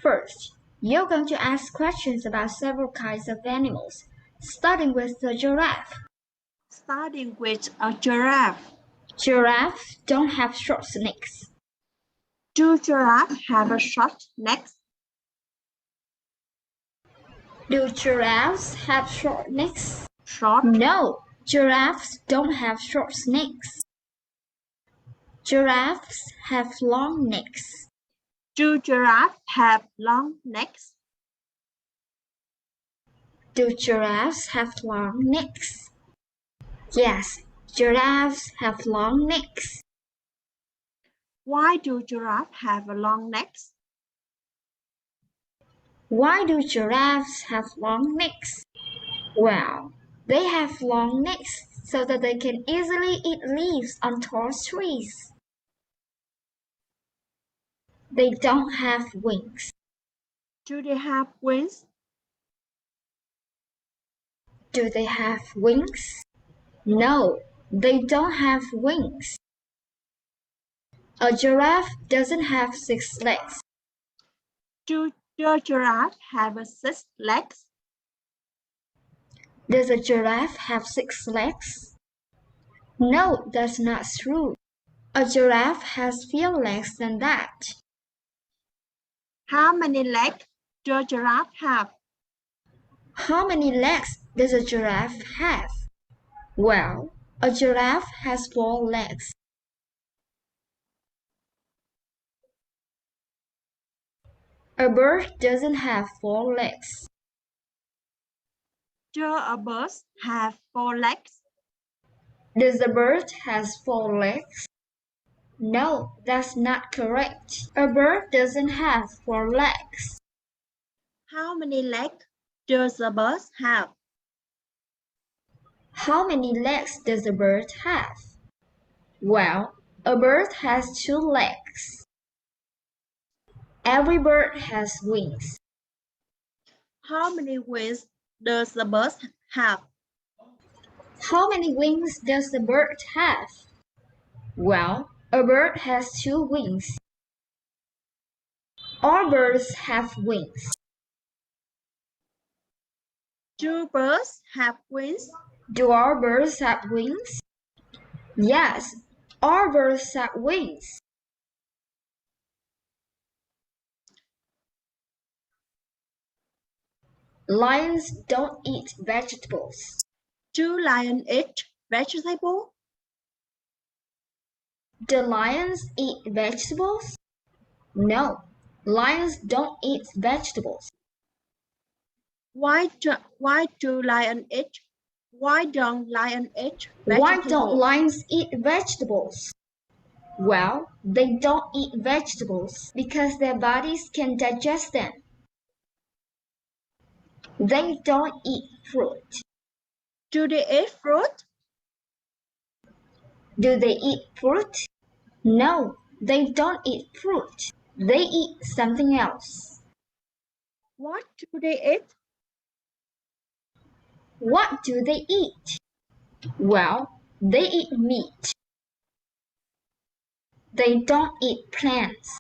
First, you're going to ask questions about several kinds of animals, starting with the giraffe. Starting with a giraffe. Giraffes don't have short necks. Do giraffes have a short neck? Do giraffes have short necks? Short? No, giraffes don't have short necks. Giraffes have long necks. Do giraffes have long necks? Do giraffes have long necks? Yes, giraffes have long necks. Why do giraffes have long necks? Why do giraffes have long necks? Well, they have long necks so that they can easily eat leaves on tall trees. They don't have wings. Do they have wings? Do they have wings? No, they don't have wings. A giraffe doesn't have 6 legs. Do the giraffe have 6 legs? Does a giraffe have 6 legs? No, that's not true. A giraffe has fewer legs than that. How many legs do giraffe have? How many legs does a giraffe have? Well, a giraffe has 4 legs. A bird doesn't have 4 legs. Do a bird have 4 legs? Does a bird has 4 legs? No, that's not correct. A bird doesn't have 4 legs. How many legs does a bird have? How many legs does a bird have? Well, a bird has 2 legs. Every bird has wings. How many wings does a bird have? How many wings does a bird have? Well, a bird has 2 wings. All birds have wings. Do birds have wings? Do all birds have wings? Yes, all birds have wings. Lions don't eat vegetables. Do lions eat vegetables? Do lions eat vegetables? No, lions don't eat vegetables. Why do lions eat? Why don't lions eat Why vegetables? don't lions eat vegetables? Well, they don't eat vegetables because their bodies can digest them. They don't eat fruit. Do they eat fruit? Do they eat fruit? No, they don't eat fruit. They eat something else. What do they eat? What do they eat? Well, they eat meat. They don't eat plants.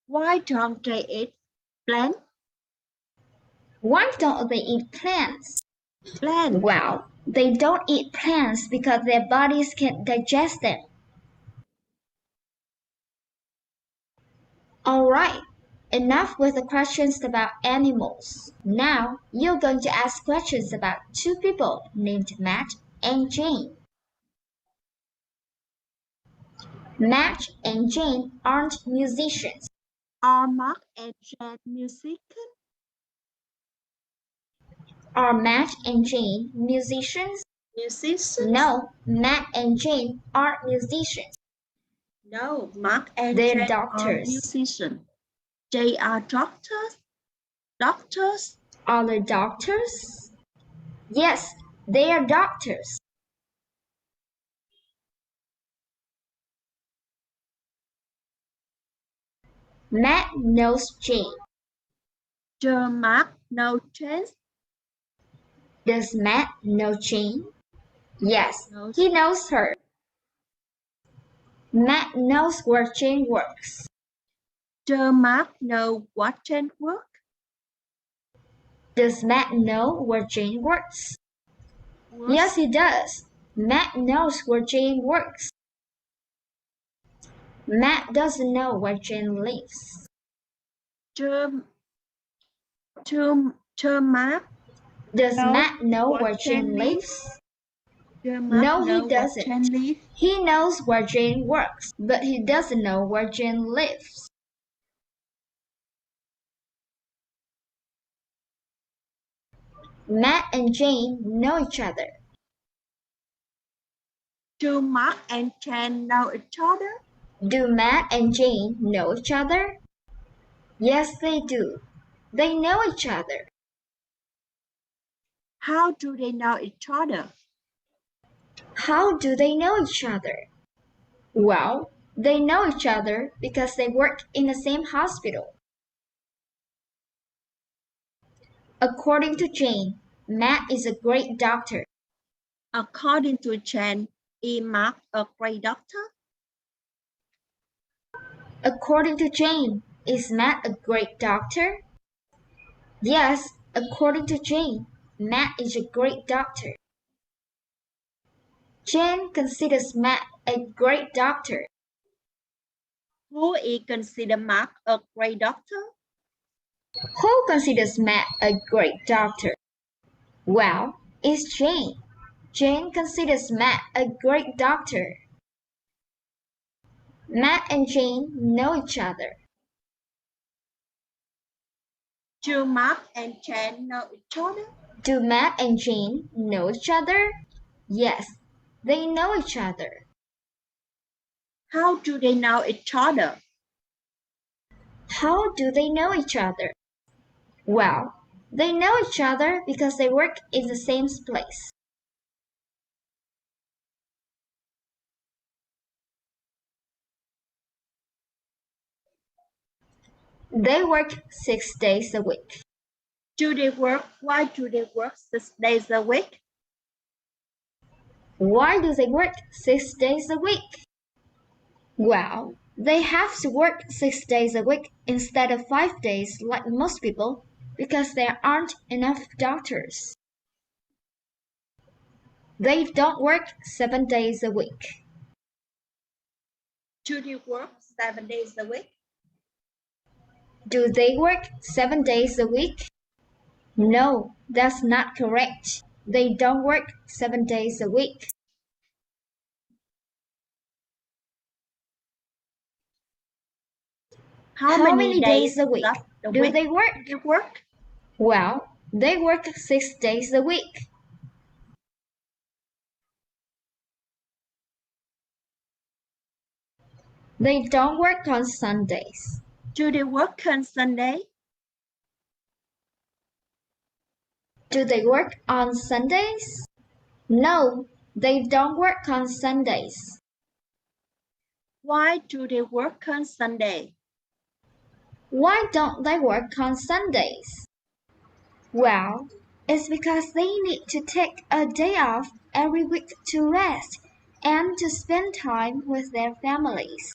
Why don't they eat plants? Why don't they eat plants? Plants. Well, they don't eat plants because their bodies can't digest them. Alright, enough with the questions about animals. Now, you're going to ask questions about 2 people named Matt and Jane. Matt and Jane aren't musicians. Are Mark and Jane musicians? Are Matt and Jane musicians? Musicians? No, Matt and Jane aren't musicians. No, Mark and They're Jane doctors. are musicians. They are doctors. Doctors? Are they doctors? Yes, they are doctors. Matt knows Jane. Does Mark know Jane? Does Matt know Jane? Yes, he knows her. Matt knows where Jane works. Does Mark know what Jane works? Does Matt know where Jane works? Yes, he does. Matt knows where Jane works. Matt doesn't know where Jane lives. Does Mark Does know Matt know what where Jane Jane lives? lives? Does Mark No, know he what Jane doesn't. lives? He knows where Jane works, but he doesn't know where Jane lives. Matt and Jane know each other. Do Mark and Jane know each other? Do Matt and Jane know each other? Yes, they do. They know each other. How do they know each other? How do they know each other? Well, they know each other because they work in the same hospital. According to Jane, Matt is a great doctor. According to Jane, is Mark a great doctor? According to Jane, is Matt a great doctor? Yes, according to Jane, Matt is a great doctor. Jane considers Matt a great doctor. Who is considered Mark a great doctor? Who considers Matt a great doctor? Well, it's Jane. Jane considers Matt a great doctor. Matt and Jane know each other. Do Mark and Jane know each other? Do Matt and Jane know each other? Yes, they know each other. How do they know each other? How do they know each other? Well, they know each other because they work in the same place. They work 6 days a week. Do they work? Why do they work 6 days a week? Why do they work 6 days a week? Well, they have to work 6 days a week instead of 5 days like most people because there aren't enough doctors. They don't work 7 days a week. Do they work 7 days a week? Do they work 7 days a week? No, that's not correct. They don't work 7 days a week. How How many many days days a week of the do week they do work? they work? Well, they work 6 days a week. They don't work on Sundays. Do they work on Sunday? Do they work on Sundays? No, they don't work on Sundays. Why do they work on Sunday? Why don't they work on Sundays? Well, it's because they need to take a day off every week to rest and to spend time with their families.